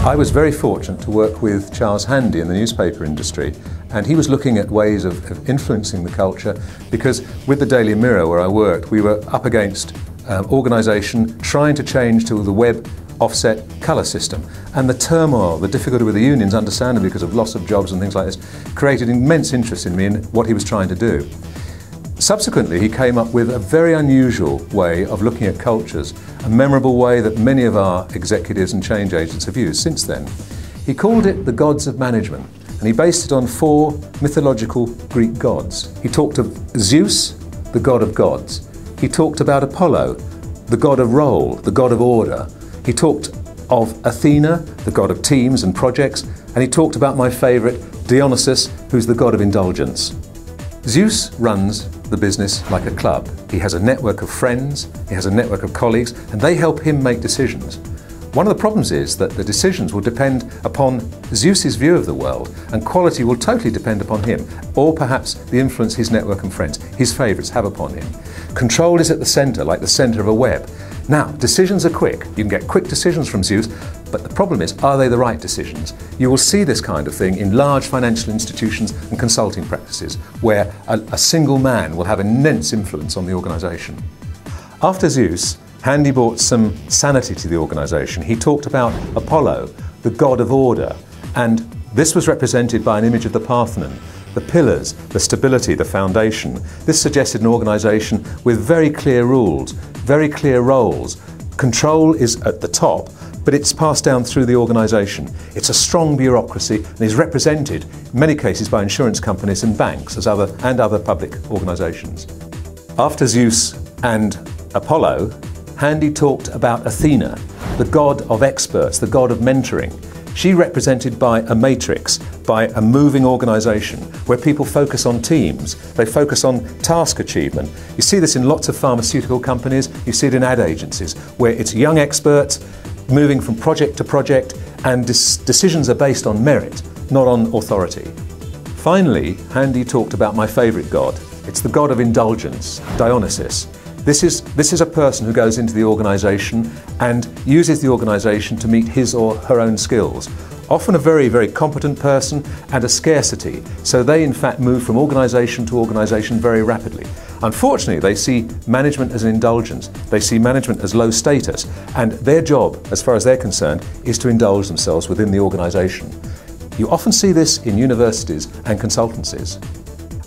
I was very fortunate to work with Charles Handy in the newspaper industry, and he was looking at ways of influencing the culture, because with the Daily Mirror where I worked, we were up against organisation trying to change to the web offset colour system, and the turmoil, the difficulty with the unions, understandably because of loss of jobs and things like this, created immense interest in me in what he was trying to do. Subsequently, he came up with a very unusual way of looking at cultures, a memorable way that many of our executives and change agents have used since then. He called it the gods of management, and he based it on 4 mythological Greek gods. He talked of Zeus, the god of gods. He talked about Apollo, the god of role, the god of order. He talked of Athena, the god of teams and projects, and he talked about my favourite, Dionysus, who's the god of indulgence. Zeus runs the business like a club. He has a network of friends, he has a network of colleagues, and they help him make decisions. One of the problems is that the decisions will depend upon Zeus's view of the world, and quality will totally depend upon him, or perhaps the influence his network and friends, his favourites, have upon him. Control is at the centre, like the centre of a web. Now, decisions are quick. You can get quick decisions from Zeus, but the problem is, are they the right decisions? You will see this kind of thing in large financial institutions and consulting practices, where a single man will have immense influence on the organisation. After Zeus, Handy brought some sanity to the organisation. He talked about Apollo, the god of order, and this was represented by an image of the Parthenon. The pillars, the stability, the foundation. This suggested an organisation with very clear rules, very clear roles. Control is at the top, but it's passed down through the organisation. It's a strong bureaucracy and is represented in many cases by insurance companies and banks and other public organisations. After Zeus and Apollo, Handy talked about Athena, the god of experts, the god of mentoring. She represented by a matrix, by a moving organisation where people focus on teams, they focus on task achievement. You see this in lots of pharmaceutical companies, you see it in ad agencies, where it's young experts moving from project to project, and decisions are based on merit, not on authority. Finally, Handy talked about my favourite god. It's the god of indulgence, Dionysus. This is a person who goes into the organisation and uses the organisation to meet his or her own skills. Often a very, very competent person and a scarcity, so they in fact move from organisation to organisation very rapidly. Unfortunately, they see management as an indulgence, they see management as low status, and their job, as far as they're concerned, is to indulge themselves within the organisation. You often see this in universities and consultancies.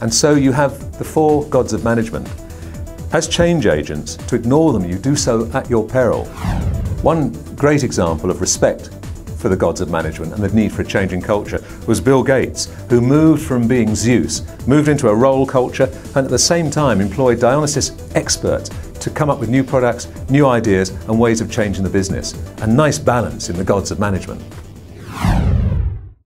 And so you have the 4 gods of management. As change agents, to ignore them, you do so at your peril. One great example of respect for the gods of management and the need for a change in culture was Bill Gates, who moved from being Zeus, moved into a role culture, and at the same time employed Dionysus experts to come up with new products, new ideas and ways of changing the business. A nice balance in the gods of management.